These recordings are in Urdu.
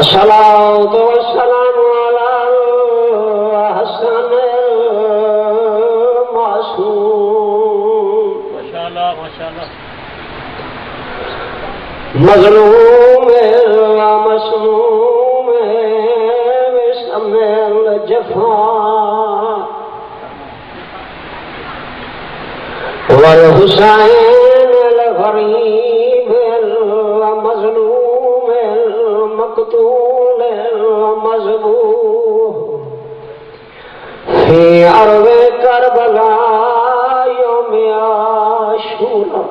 الصلاة والسلام على حسن المعصوم مظلوم ومسموم بسم الجفا والحسين الغريب المظلوم المقتول المذبوح في أرض كربلاء يوم عاشوراء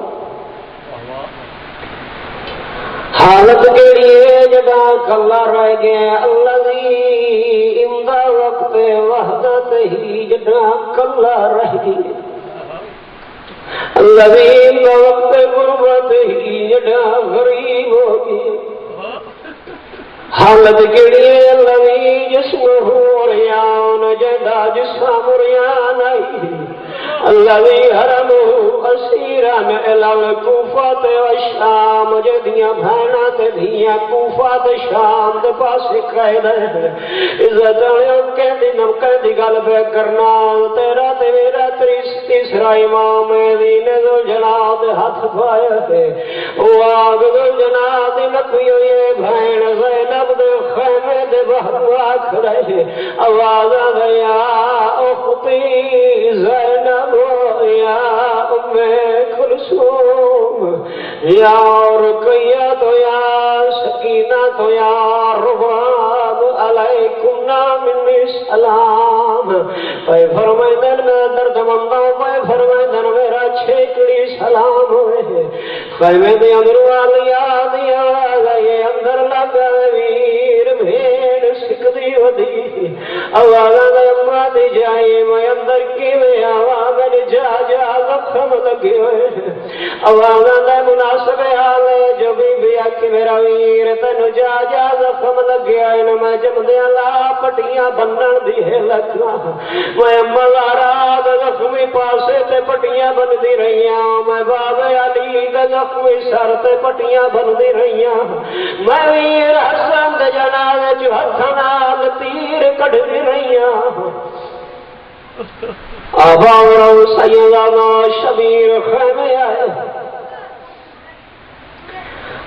حالت کیڑی ہے جدا کلا رہ گیا الذی امدا وقت وحدت ہی جدا کلا رہ گیا الذی امدا وقت غربت ہی جدا غریب ہو گیا حالت کیڑی ہے الذی جسمہ ریان جدا جسم ریان آئی الذي هرمه اسيرا الى الكوفة والشام جديا بھانا تے دھیا کوفہ تے شام دے پاسے قید ہے عزت کہندی نم کہندی گل پہ کرنا تیرا تے میرا تیسرا امام دین ذو جلال دے ہاتھ پایا ہے او آگ ذو جلال دی نپی ہوئی بھین زینب دے خیمے دے باہر کھڑے آواز دیا اختی زینب یا ام کلثوم یا رقیہ تو یا سکینہ تو یا رباب علیکم منی السلام اے فرمائدن میں درد مندہ اے فرمائدن میرا چھیکڑی سلام ہوئے خیمے دے اندر والیا دیا گئے اندر لگا ویر بھیڑ سکدی ودی آوازہ دے امہ دی جائے میں اندر کی میں آواز جا جا لکھم لگے ہوئے آوازہ دے مناسب حال ہے جو بی آکھی میرا ویر تنو جا جا لکھم لگے ہوئے میں جب دے اللہ پٹیاں بنن دی ہے لکھنا میں ملارا دے لکھمی پاسے تے پٹیاں بن دی رہیاں میں باب علی دے لکھمی سر تے پٹیاں بن دی رہیاں میں ویر حسن دے جنازے جو ہتھنا تیر کڑ دی رہیاں آباورو سیدانا شبیر خیمے آئے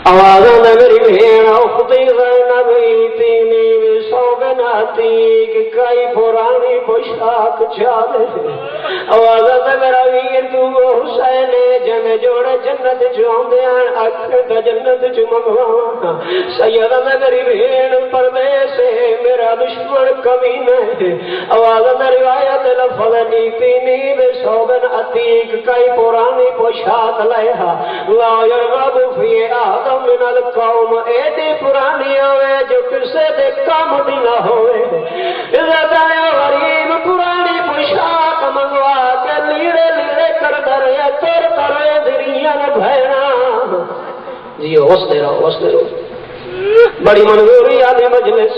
آوازوں نے میری بھین اختی زینب تینی سوگناتی کہ کئی پرانی پوشاک چالے آوازوں نے میرا ویر تو حسین جنگ جوڑے جنت چوندے ہیں اکھر تا جنت چمگوانا سیدہ نے میری بھین پردے سے میرا دشمن کمین ہے آوازوں نے روایت لفظ نیتینی بے سوگن عتیق کئی پرانی پوشاک لائے لا یرغب فی آدم من القوم ایڈی پرانی ہوئے جو کسے دے کام دی نہ ہوئے عزت آیا غریب پرانی پوشاک منگوا کے لیڑے لیڑے کر درے تر کرے دریاں بھینا جی حوصلے رہو بڑی منظوری آدھے مجلس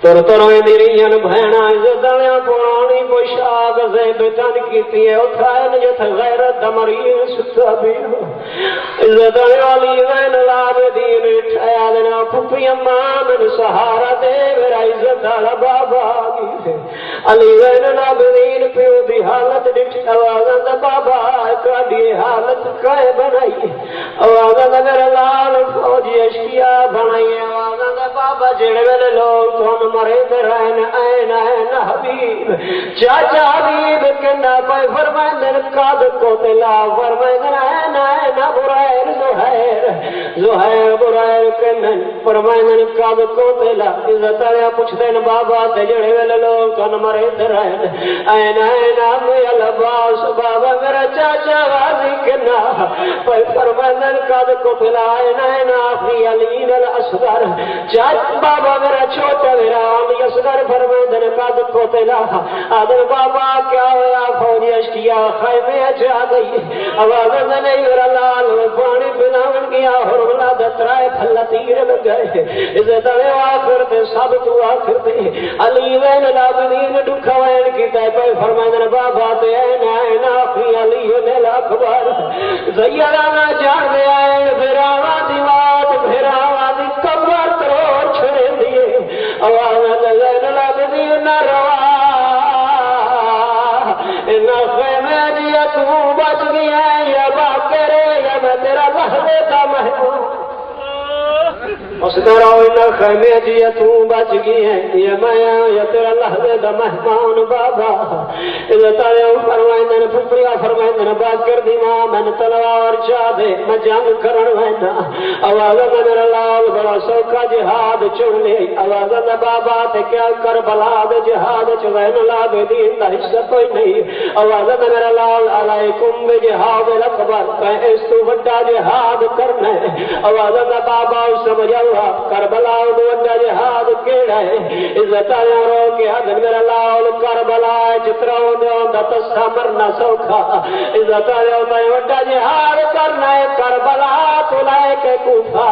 تر ترویں دریاں بھینا عزت آیا پرانی پوشاک سے بتن کیتی ہے اتھائن جت غیرت دمرین ستا بھی عزت علی وین العابدین اٹھایا دینا پھپی امام سہارا دے میرا عزت علی بابا کی علی وین العابدین پیو دی حالت ڈٹ آوازہ دا بابا کاڈی حالت کائے بنائی آوازہ دا میرا لال فوجی اشکیا بنائی آوازہ دا بابا جڑے ویلے لوگ تون مرے درائن این حبیب چاچا حبیب کنا پائے فرمائندن قاد کو تلا فرمائندن این برائر زہیر برائر کنن فرمائندن قاد کو تلا عزت آیا پوچھ دین بابا تجڑے ویلے لوگ کن مرے درائن این آمی الباس بابا میرا چاچا غازی کنا پائے فرمائندن قاد کو تلا این آخری علین الاسگر چاچ بابا میرا چھوٹا میرا آمی اسگر فرمائندن قاد کو تلا آدھر بابا کیا ہویا فوجی اشکیا خیمے اچھا گئی آواز نہیں میرا لال پانی بناون گیا حرملہ دترائے پھلا تیر لگ گئے عزت آئے آخر تے سب تو آخر تے علی وین العابدین ڈکھا وین کی تے پہ فرمائندن بابا تے این آخری علی نیل اکبر زیرانا جان دے آئین بھیراوا دی وات بھیراوا دی کبر تروڑ چھڑ اس طرح ان خیمے جی تو بچ گئی ہے یہ میں یا تیرا لحظے دا مہمان بابا عزت آیا فرمائندن پھپڑیا فرمائندن بات کر دی ماں میں تلوار چاہ دے میں جنگ کرن وینا آواز میں میرا لال بڑا سوکھا جہاد چن لے آواز میں بابا تے کیا کربلا دے جہاد چوین لا دے دین دا حصہ کوئی نہیں آواز میں میرا لال علیکم بجہاد الاکبر کہ اس تو بڑا جہاد کرنا ہے آواز میں بابا سمجھا کربلا وڈا جہاد کیڑا ہے عزت آیا رو کے حضر میرا لال کربلا جتراؤں دے دا تسا مرنا سوکھا عزت آیا وڈا جہاد کرنا ہے کربلا تو لائے کے کوفہ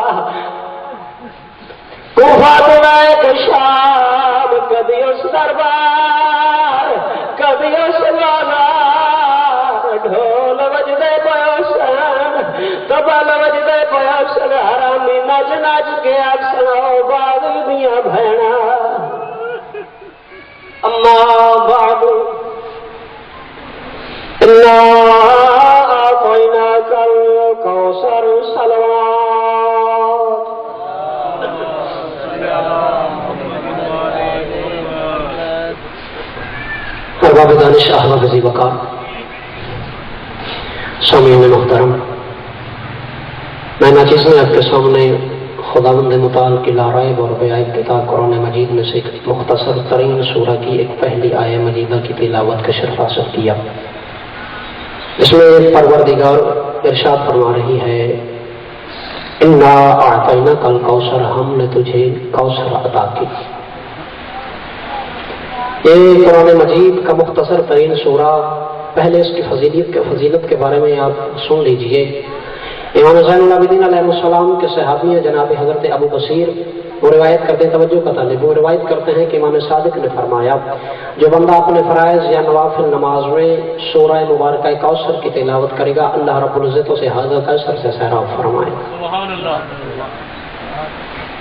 تو لائے کے شام کبھی اس دربار کبھی اس لالار ڈھول وجدے پیوسن تبل وجدے پیوسن حرامی نچ نچ کے اکسنو بعد دیا بھینا اما بعد انا اعطیناک الکوثر صلوات ارباب دانش احباب ذی وقار سامعین محترم میں ناچیز نے آپ کے سامنے خداوند متعال کی لارائب اور بیائب کتاب قرآن مجید میں سے ایک مختصر ترین سورہ کی ایک پہلی آیہ مجیدہ کی تلاوت کا شرف حاصل کیا اس میں پروردگار ارشاد فرما رہی ہے انا اعطیناک الکوثر ہم نے تجھے کوثر عطا کی یہ قرآن مجید کا مختصر ترین سورہ پہلے اس کی فضیلت کے بارے میں آپ سن لیجئے امام زین العابدین علیہ السلام کے صحابی ہیں جناب حضرت ابو بصیر وہ روایت کرتے ہیں توجہ کا طالب وہ روایت کرتے ہیں کہ امام صادق نے فرمایا جو بندہ اپنے فرائض یا نوافل نماز میں سورہ مبارکہ کوثر کی تلاوت کرے گا اللہ رب العزت اسے حاضر کوثر سے سیراب فرمائے سبحان اللہ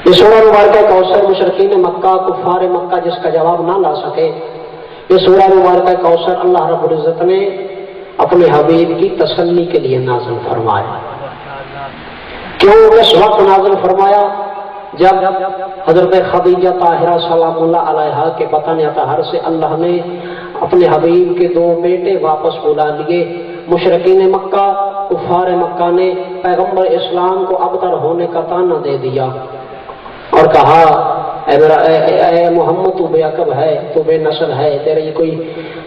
یہ سورہ مبارکہ کوثر مشرکین مکہ کفار مکہ جس کا جواب نہ لا سکے یہ سورہ مبارکہ کوثر اللہ رب العزت نے اپنے حبیب کی تسلی کے لیے نازل فرمایا کیوں اس وقت نازل فرمایا جب حضرت خدیجہ طاہرہ سلام اللہ علیہا کے بطن اطہر سے اللہ نے اپنے حبیب کے دو بیٹے واپس بلا لیے مشرکین مکہ کفار مکہ نے پیغمبر اسلام کو ابتر ہونے کا طعنہ دے دیا اور کہا اے محمد تو بے عقب ہے تو بے نسل ہے تیری کوئی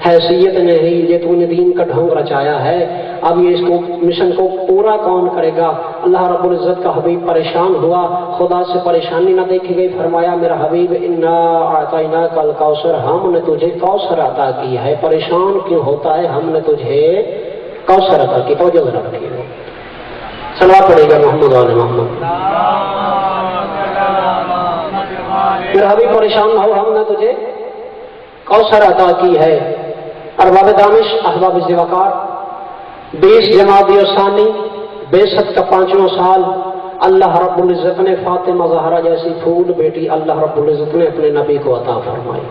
حیثیت نہیں یہ تو نے دین کا ڈھنگ رچایا ہے اب یہ اس کو مشن کو پورا کون کرے گا اللہ رب العزت کا حبیب پریشان ہوا خدا سے پریشانی نہ دیکھی گئی فرمایا میرا حبیب انا اعطیناک الکوثر ہم نے تجھے کوثر عطا کی ہے پریشان کیوں ہوتا ہے ہم نے تجھے کوثر عطا کی توجہ ذرا رکھیے صلوات پڑھے گا محمد علی محمد میرا حبیب پریشان نہ ہو ہم نے تجھے کوثر عطا کی ہے ارباب دانش احباب ذی وقار 20 جمادی الثانی بعثت کا 5واں سال اللہ رب العزت نے فاطمہ زہرا جیسی پھول بیٹی اللہ رب العزت نے اپنے نبی کو عطا فرمائی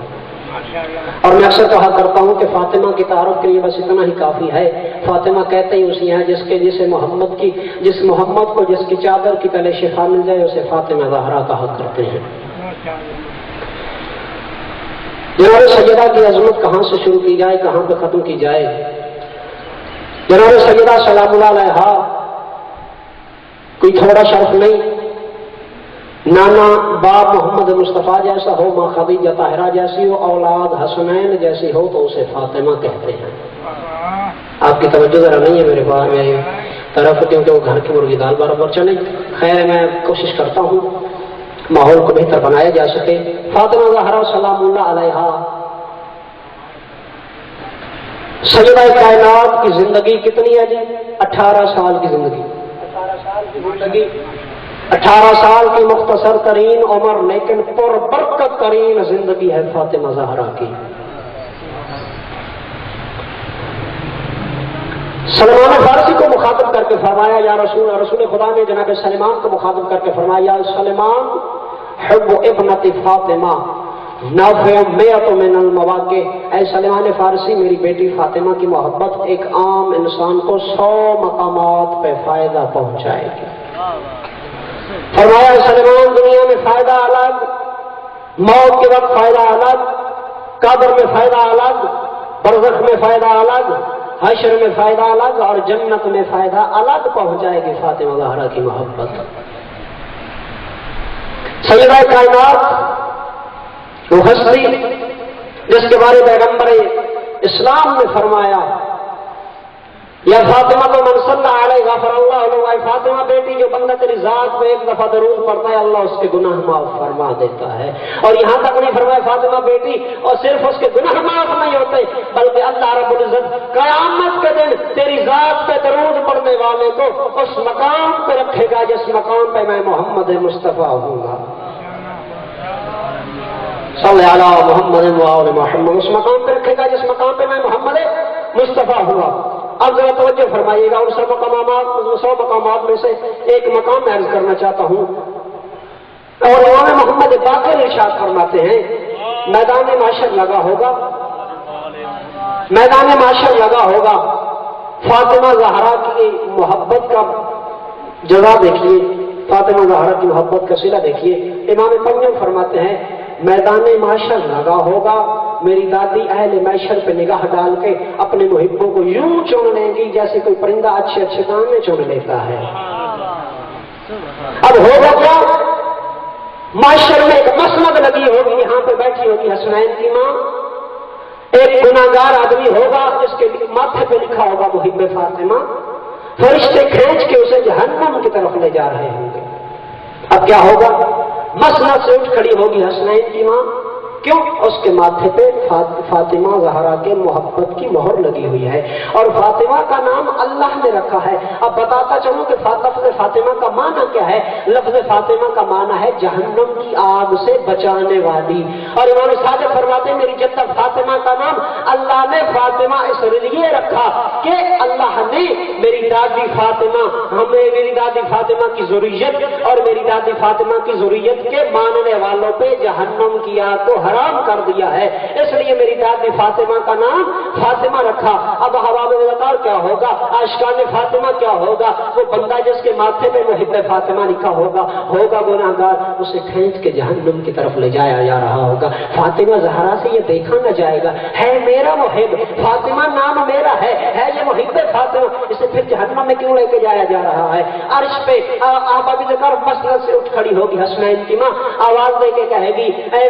اور میں اکثر کہا کرتا ہوں کہ فاطمہ کی تعارف کے لیے بس اتنا ہی کافی ہے فاطمہ کہتے ہی اسی ہیں جس محمد کو جس کی چادر کی تلے شفا مل جائے اسے فاطمہ زہرا کہا کرتے ہیں جناب سیدہ کی عظمت کہاں سے شروع کی جائے کہاں پہ ختم کی جائے جناب سیدہ سلام اللہ علیہا کوئی تھوڑا شرف نہیں نانا باپ محمد مصطفیٰ جیسا ہو ماں خدیجہ طاہرہ جیسی ہو اولاد حسنین جیسی ہو تو اسے فاطمہ کہتے ہیں آپ کی توجہ ذرا نہیں ہے میرے بارے میں طرف کیونکہ وہ گھر کی مرغی دال برابر چلے خیر میں کوشش کرتا ہوں ماحول کو بہتر بنایا جا سکے فاطمہ زہرا سلام اللہ علیہا سیدہ کائنات کی زندگی کتنی ہے جی 18 سال کی زندگی 18 سال کی مختصر ترین عمر لیکن پر برکت ترین زندگی ہے فاطمہ زہرا کی سلمان فارسی کو مخاطب کر کے فرمایا یا رسول خدا نے جناب سلمان کو مخاطب کر کے فرمایا یا سلمان حب ابنت فاطمہ نافع میت من المواقع اے سلمان فارسی میری بیٹی فاطمہ کی محبت ایک عام انسان کو 100 مقامات پہ فائدہ پہنچائے گی فرمایا سلمان دنیا میں فائدہ الگ، موت کے وقت فائدہ الگ، قبر میں فائدہ الگ، برزخ میں فائدہ الگ، حشر میں فائدہ الگ، اور جنت میں فائدہ الگ پہنچائے گی فاطمہ زہرا کی محبت۔ سیدہ کائنات وہ ہستی جس کے بارے پیغمبر اسلام نے فرمایا یا فاطمہ تو من صلی علیہ غفر اللہ عنہ، اے فاطمہ بیٹی جو بندہ تیری ذات پہ ایک دفعہ درود پڑھتا ہے اللہ اس کے گناہ معاف فرما دیتا ہے۔ اور یہاں تک نہیں فرمایا فاطمہ بیٹی اور صرف اس کے گناہ معاف نہیں ہوتے بلکہ اللہ رب العزت قیامت کے دن تیری ذات پہ درود پڑھنے والے کو اس مقام پہ رکھے گا جس مقام پہ میں محمد مصطفیٰ ہوں گا۔ صلی علی محمد و آل محمد، اس مقام پہ رکھے گا جس مقام پہ میں محمد مصطفیٰ ہوا۔ اب ذرا توجہ فرمائیے گا، ان 100 مقامات میں سے ایک مقام میں عرض کرنا چاہتا ہوں، اور امام محمد باقر ارشاد فرماتے ہیں میدان محشر لگا ہوگا، میدان محشر لگا ہوگا، فاطمہ زہرا کی محبت کا جزا دیکھیے، فاطمہ زہرا کی محبت کا صلہ دیکھیے۔ امام پنجم فرماتے ہیں میدان محشر لگا ہوگا، میری دادی اہل محشر پہ نگاہ ڈال کے اپنے محبوں کو یوں چن لیں گی جیسے کوئی پرندہ اچھے اچھے دانے چن لیتا ہے۔ اب ہوگا کیا؟ محشر میں ایک مسند لگی ہوگی، یہاں پہ بیٹھی ہوگی حسنین کی ماں، ایک گناہگار آدمی ہوگا جس کے ماتھے پہ لکھا ہوگا محب فاطمہ، فرشتے کھینچ کے اسے جہنم کی طرف لے جا رہے ہوں گے۔ اب کیا ہوگا؟ مسند سے اٹھ کھڑی ہوگی حسنین کی ماں، کیوں؟ اس کے ماتھے پہ فاطمہ زہرا کے محبت کی مہر لگی ہوئی ہے، اور فاطمہ کا نام اللہ نے رکھا ہے۔ اب بتاتا چلوں کہ لفظ فاطمہ کا معنی کیا ہے۔ لفظ فاطمہ کا معنی ہے جہنم کی آگ سے بچانے والی، اور امام صادق فرماتے ہیں میری جدہ فاطمہ کا نام اللہ نے فاطمہ اس لیے رکھا کہ اللہ نے میری دادی فاطمہ، ہمیں میری دادی فاطمہ کی ذریت اور میری دادی فاطمہ کی ذریت کے ماننے والوں پہ جہنم کی آگ کو حرام کر دیا ہے، اس لیے میری دادی فاطمہ کا نام فاطمہ رکھا۔ اب حوالہ میں کیا ہوگا؟ عاشقان فاطمہ کیا ہوگا؟ وہ بندہ جس کے ماتھے پہ محب فاطمہ لکھا ہوگا گناہگار، اسے کھینچ کے جہنم کی طرف لے جایا جا رہا ہوگا۔ فاطمہ زہرا سے یہ دیکھا نہ جائے گا ہے میرا محب، فاطمہ نام میرا ہے یہ محب فاطمہ، اسے پھر جہنم میں کیوں لے کے جایا جا رہا ہے؟ عرش پہ آپ ابھی ذکر مسند سے اٹھ کھڑی ہوگی حسنین کی ماں، آواز دے کے کہے گی اے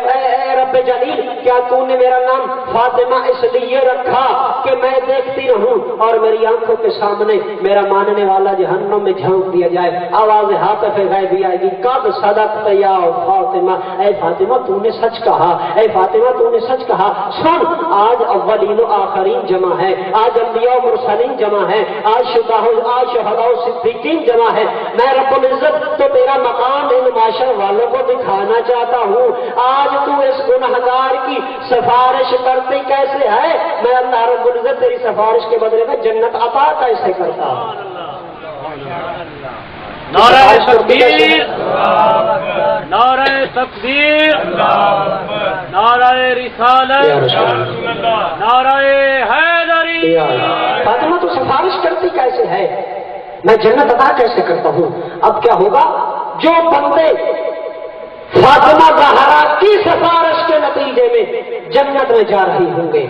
رب جلیل، کیا تو نے میرا نام فاطمہ اس لیے رکھا کہ میں دیکھتی رہوں اور میری آنکھوں کے سامنے میرا ماننے والا جہنم میں جھونک دیا جائے؟ آواز ہاتف غیبی آئے گی، قد صدقت یا فاطمہ، اے فاطمہ تو نے سچ کہا، اے فاطمہ تو نے سچ کہا۔ سن، آج اولین و آخرین جمع ہے، آج انبیاء و مرسلین جمع ہے، آج شہداء و صدیقین جمع ہے، میں رب العزت تو تیرا مقام ان معاشر والوں کو دکھانا چاہتا ہوں۔ آج تو اس گنہگار کی سفارش کرتی کیسے ہے؟ میں اللہ رب العزت تیری سفارش کے بدلے میں جنت عطا کیسے کرتا ہوں؟ نعرہ تکبیر، نعرہ تکبیر، نعرہ رسالت، نعرہ حیدری۔ فاطمہ تو سفارش کرتی کیسے ہے؟ میں جنت عطا کیسے کرتا ہوں؟ اب کیا ہوگا؟ جو بندے فاطمہ زہرا کی سفارش کے نتیجے میں جنت میں جا رہی ہوں گے،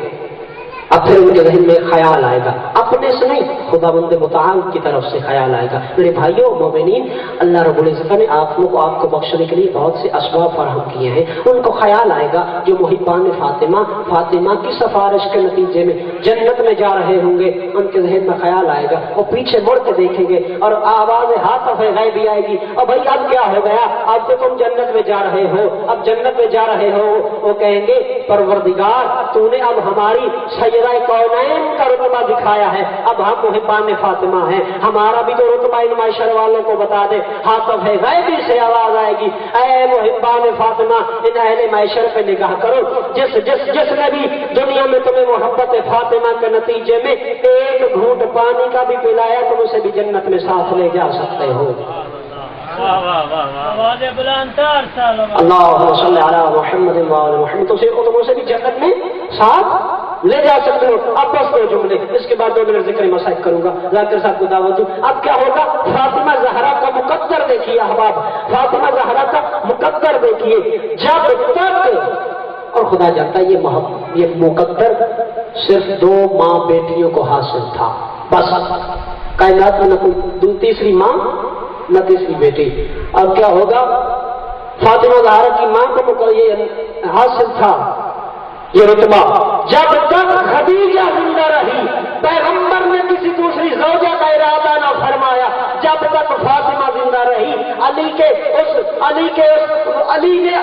اب پھر ان کے ذہن میں خیال آئے گا، اپنے سے نہیں خدا بند متعال کی طرف سے خیال آئے گا۔ میرے بھائیوں مومنین، اللہ رب العزت نے آپ کو بخشنے کے لیے بہت سے اسباب فراہم کیے ہیں، ان کو خیال آئے گا جو محبان فاطمہ کی سفارش کے نتیجے میں جنت میں جا رہے ہوں گے، ان کے ذہن میں خیال آئے گا، وہ پیچھے مڑ کے دیکھیں گے اور آواز ہاتف غیبی آئے گی، اور بھائی اب کیا ہو گیا؟ اب تو تم جنت میں جا رہے ہو، اب جنت میں جا رہے ہو۔ وہ کہیں گے پروردگار تو نے اب ہماری سیدہ کونین کا رتبہ دکھایا ہے، اب ہم محبان فاطمہ ہیں، ہمارا بھی تو رتبہ ان معاشر والوں کو بتا دے۔ ہاتف غیبی سے آواز آئے گی، اے محبان فاطمہ ان اہل معاشر پہ نگاہ کرو، جس نے بھی دنیا میں تمہیں محبت فاطمہ کے نتیجے میں ایک گھونٹ پانی کا بھی پلایا تم اسے بھی جنت میں ساتھ لے جا سکتے ہو۔ اللہم صلی علی محمد و آل محمد، تو اسے بھی جنت میں ساتھ لے جا سکتے ہو. اب بس 2 جملے, اس کے بعد 2 منٹ ذکر مسائل کروں گا. ذاکر صاحب کو دعوت دوں. اب کیا ہوگا؟ فاطمہ زہرا کا مقدر دیکھیے احباب, فاطمہ زہرا کا مقدر دیکھیے. جب تک, اور خدا جانتا ہے یہ مقدر صرف 2 ماں بیٹیوں کو حاصل تھا بس. کائنات میں نہ کوئی تیسری ماں نہ تیسری بیٹی. اب کیا ہوگا؟ فاطمہ زہرا کی ماں کو یہ حاصل تھا یہ رتبہ. جب تک خدیجہ زندہ رہی پیغمبر نے کسی دوسری زوجہ کا ارادہ نہ فرمایا. جب تک فاطمہ زندہ رہی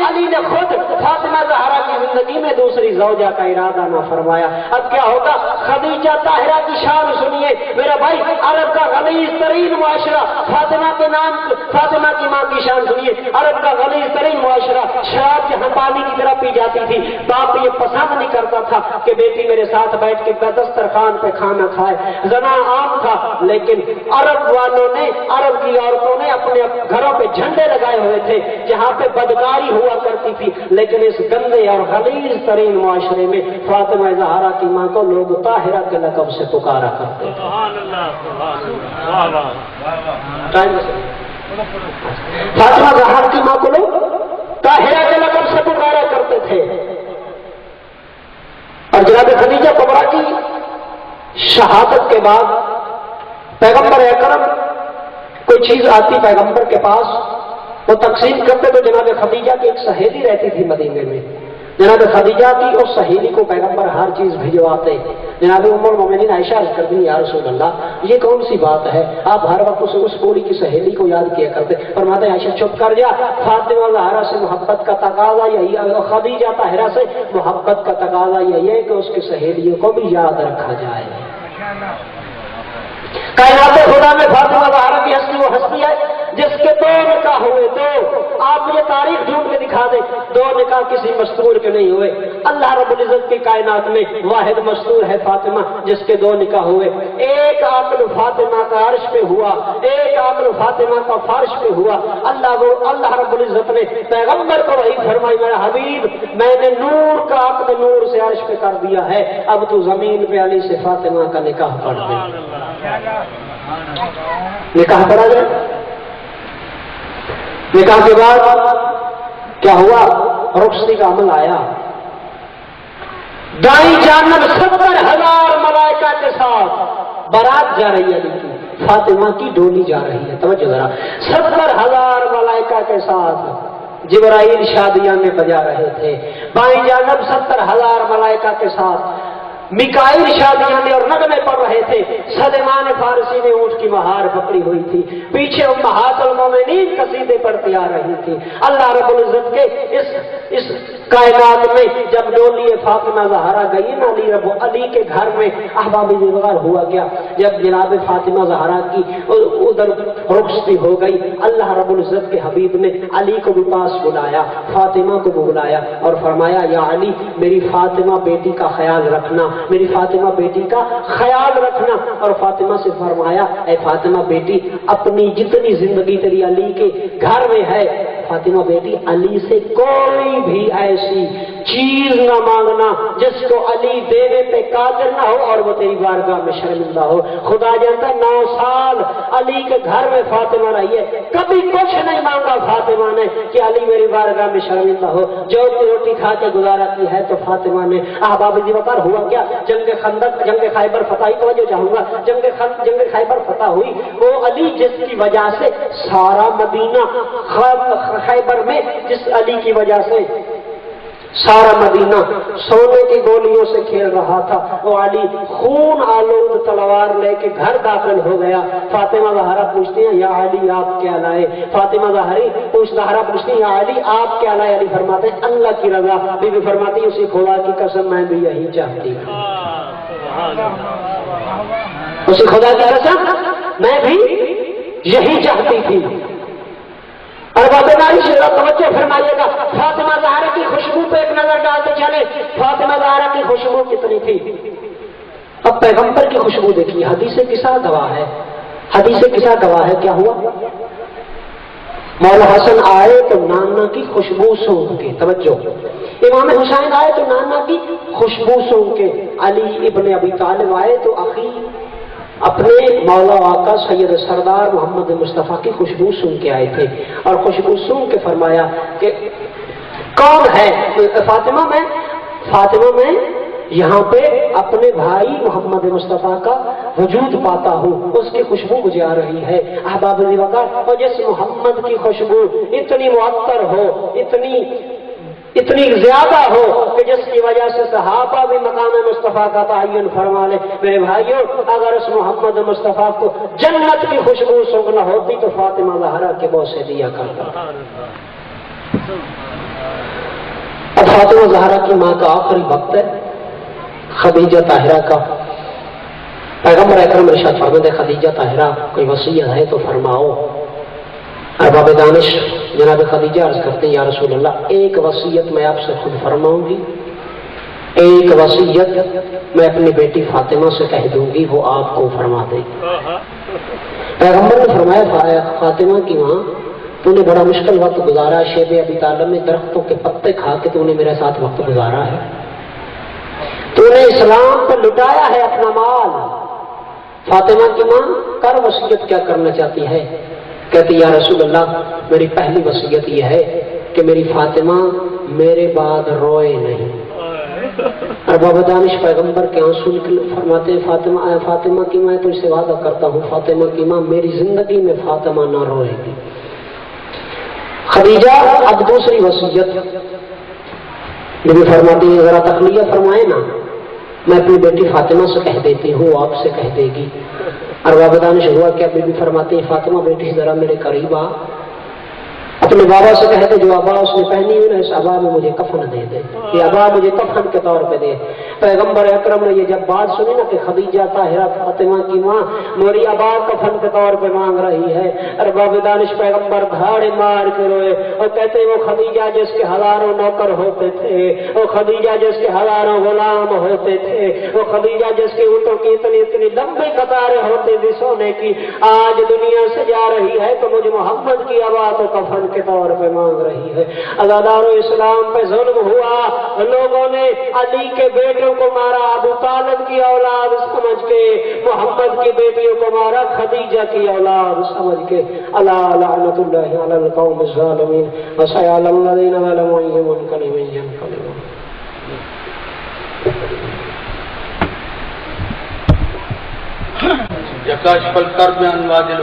علی نے خود فاطمہ زہرا کی زندگی میں دوسری زوجہ کا ارادہ نہ فرمایا. اب کیا ہوگا؟ خدیجہ طاہرہ کی شان سنیے میرا بھائی. عرب کا غلیظ ترین معاشرہ, فاطمہ کے نام فاطمہ کی ماں کی شان سنیے. عرب کا غلیظ ترین معاشرہ, شراب جہاں پانی کی طرح پی جاتی تھی. باپ یہ پسند نہیں کرتا تھا کہ بیٹی میرے ساتھ بیٹھ کے دسترخوان پہ کھانا کھائے. زنا عام تھا, لیکن عرب والوں نے, عرب کی عورتوں نے اپنے گھروں پہ جھنڈے لگائے ہوئے تھے جہاں پہ بدکاری ہوا کرتی تھی. لیکن اس گندے اور غلیظ ترین معاشرے میں فاطمہ زہرا کی ماں کو لوگ طاہرہ کے لقب سے پکارا کرتے تھے. فاطمہ زہرا کی ماں کو لوگ طاہرہ کے لقب سے پکارا کرتے تھے. اور جناب خدیجہ کبریٰ کی شہادت کے بعد پیغمبر اکرم کوئی چیز آتی پیغمبر کے پاس, وہ تقسیم کرتے تو جناب خدیجہ کی ایک سہیلی رہتی تھی مدینے میں. جناب خدیجہ کی اس سہیلی کو پیغمبر ہر چیز بھجواتے. جناب ام المومنین عائشہ عرض کرتی ہیں, یا رسول اللہ یہ کون سی بات ہے, آپ ہر وقت اس پوری کی سہیلی کو یاد کیا کرتے. فرماتے ہیں عائشہ چپ کر جا, فاطمہ زہرا سے محبت کا تقاضا یہی ہے, خدیجہ طاہرہ سے محبت کا تقاضا یہی ہے کہ اس کی سہیلیوں کو بھی یاد رکھا جائے. کائنات خدا میں فاطمہ زہرا کی ہستی وہ ہستی ہے جس کے 2 نکاح ہوئے. 2, آپ مجھے تاریخ ڈھونڈ کے دکھا دیں 2 نکاح کسی مستور کے نہیں ہوئے. اللہ رب العزت کی کائنات میں واحد مستور ہے فاطمہ جس کے 2 نکاح ہوئے. ایک عقل فاطمہ کا عرش پہ ہوا, ایک عقل فاطمہ کا فرش پہ ہوا. اللہ رب العزت نے پیغمبر کو وہی فرمائی, میرا حبیب میں نے نور کا عقل نور سے عرش پہ کر دیا ہے, اب تو زمین پہ علی سے فاطمہ کا نکاح پڑھ دے. نکاح پڑھا جائے. نکاح کے بعد کیا ہوا؟ رخصتی کا عمل آیا. دائیں جانب 70,000 ملائکہ کے ساتھ بارات جا رہی ہے علی کی, فاطمہ کی ڈولی جا رہی ہے. توجہ ذرا, 70,000 ملائکہ کے ساتھ جبرائیل شادیاں میں بجا رہے تھے. بائیں جانب 70,000 ملائکہ کے ساتھ میکائیل شادیاں میں اور نغمے پڑھ رہے تھے. سلیمان فارسی نے اونٹ کی مہار پکڑی ہوئی تھی, پیچھے امہات المومنین قصیدے پڑھتی آ رہی تھی. اللہ رب العزت کے اس کائنات میں جب ڈولی فاطمہ زہرا گئی نا علی کے گھر میں احباب دیوار ہوا گیا. جب جناب فاطمہ زہرا کی ادھر رخصتی ہو گئی, اللہ رب العزت کے حبیب نے علی کو بھی پاس بلایا, فاطمہ کو بھی بلایا اور فرمایا, یا علی میری فاطمہ بیٹی کا خیال رکھنا, میری فاطمہ بیٹی کا خیال رکھنا. اور فاطمہ سے فرمایا, اے فاطمہ بیٹی اپنی جتنی زندگی تیری علی کے گھر میں ہے, فاطمہ بیٹی علی سے کوئی بھی ایسی چیز نہ مانگنا جس کو علی دینے پہ قادر نہ ہو اور وہ تیری بارگاہ میں شرمندہ ہو. خدا جانتا ہے 9 سال علی کے گھر میں فاطمہ رہی ہے, کبھی کچھ نہیں مانگا فاطمہ نے کہ علی میری بارگاہ میں شرمندہ ہو. جو روٹی کھا کے گزارا کی ہے تو فاطمہ نے. احباب دیوار ہوا کیا؟ جنگ خندق, جنگ خیبر فتح کی توجہ چاہوں گا. جنگ خیبر فتح ہوئی, وہ علی جس کی وجہ سے سارا مدینہ خیبر میں, جس علی کی وجہ سے سارا مدینہ سونے کی گولیوں سے کھیل رہا تھا, وہ علی خون آلود تلوار لے کے گھر داخل ہو گیا. فاطمہ زہرا پوچھتی ہیں, یا علی آپ کیا لائے؟ فاطمہ زہرا پوچھتی ہیں, یا علی آپ کیا لائے؟ علی فرماتے ہیں, اللہ کی رضا. بی بی فرماتی ہے, اسی خدا کی قسم میں بھی یہی چاہتی ہوں, اسی خدا کی قسم میں بھی یہی چاہتی تھی. اور توجہ فرمائیے گا, فاطمہ زہرا کی خوشبو پہ ایک نظر ڈالتے چلے. فاطمہ زہرا کی خوشبو کتنی تھی؟ اب پیغمبر کی خوشبو دیکھیے. حدیث قصہ گواہ ہے, حدیث قصہ گواہ ہے. کیا ہوا؟ مولا حسن آئے تو نانا کی خوشبو سونگ کے, توجہ امام حسین آئے تو نانا کی خوشبو سونگ کے، علی ابن ابی طالب آئے تو اخی اپنے مولا آقا سید سردار محمد مصطفیٰ کی خوشبو سن کے آئے تھے، اور خوشبو سن کے فرمایا کہ کون ہے فاطمہ میں یہاں پہ اپنے بھائی محمد مصطفیٰ کا وجود پاتا ہوں، اس کی خوشبو مجھے آ رہی ہے۔ احباب علی وقار، اور جس محمد کی خوشبو اتنی معطر ہو، اتنی زیادہ ہو کہ جس کی وجہ سے صحابہ بھی مقام مصطفیٰ کا تعین فرما لے، میرے بھائیوں اگر اس محمد مصطفیٰ کو جنت کی خوشبو سونگنا ہوتی تو فاطمہ زہرا کے بوسے دیا کرتا۔ اب فاطمہ زہرا کی ماں کا آخری وقت ہے، خدیجہ طاہرہ کا۔ پیغمبر اکرم ارشاد فرماتے ہیں خدیجہ طاہرہ کوئی وصیت ہے تو فرماؤ۔ ارباب دانش جناب خدیجہ عرض کرتے ہیں یا رسول اللہ ایک وصیت میں آپ سے خود فرماؤں گی، ایک وصیت میں اپنی بیٹی فاطمہ سے کہہ دوں گی، وہ آپ کو فرما دے گی۔ پیغمبر نے فرمایا فاطمہ کی ماں تو نے بڑا مشکل وقت گزارا، شیب ابی طالب میں درختوں کے پتے کھا کے تو نے میرے ساتھ وقت گزارا ہے، تو نے اسلام پر لٹایا ہے اپنا مال۔ فاطمہ کی ماں کر وصیت کیا کرنا چاہتی ہے؟ کہتی یا رسول اللہ میری پہلی وصیت یہ ہے کہ میری فاطمہ میرے بعد روئے نہیں۔ ارباب دانش پیغمبر کے آنسو فرماتے ہیں فاطمہ کی ماں تو اس سے وعدہ کرتا ہوں فاطمہ کی ماں میری زندگی میں فاطمہ نہ روئے گی۔ خدیجہ اب دوسری وصیت نبی فرماتی ہے ذرا تخلیہ فرمائے نا، میں اپنی بیٹی فاطمہ سے کہہ دیتی ہوں آپ سے کہہ دے گی۔ ارباب دانش ہوا کہ ابھی بھی فرماتی ہیں فاطمہ بیٹی ذرا میرے قریب آ، اپنے بابا سے کہتے جو ابا اس نے پہنی ہوئی نا اس ابا میں مجھے کفن دے دے، یہ ابا مجھے کفن کے طور پہ دے۔ پیغمبر اکرم نے یہ جب بات سنی نا کہ خدیجہ طاہرہ فاطمہ کی ماں میری ابا کفن کے طور پہ مانگ رہی ہے، ارباب دانش پیغمبر دھاڑے مار کے روئے اور کہتے وہ خدیجہ جس کے ہزاروں نوکر ہوتے تھے، وہ خدیجہ جس کے ہزاروں غلام ہوتے تھے، وہ خدیجہ جس کے اونٹوں کی اتنی لمبی قطاریں ہوتی تھی سونے کی، آج دنیا سے جا رہی ہے تو مجھے محمد کی ابا تو کفن کے طور پہ مانگ رہی ہے۔ عزادار اسلام پہ ظلم ہوا، لوگوں نے علی کے بیٹوں کو مارا، ابو طالب کی اولاد سمجھ کے، محمد کی بیٹیوں کو مارا خدیجہ کی اولاد سمجھ کے۔ الا لعنت اللہ علی القوم الظالمین وسيعلم الذين ظلموا أي منقلب ينقلبون۔ یکاش پل کر بیان واجل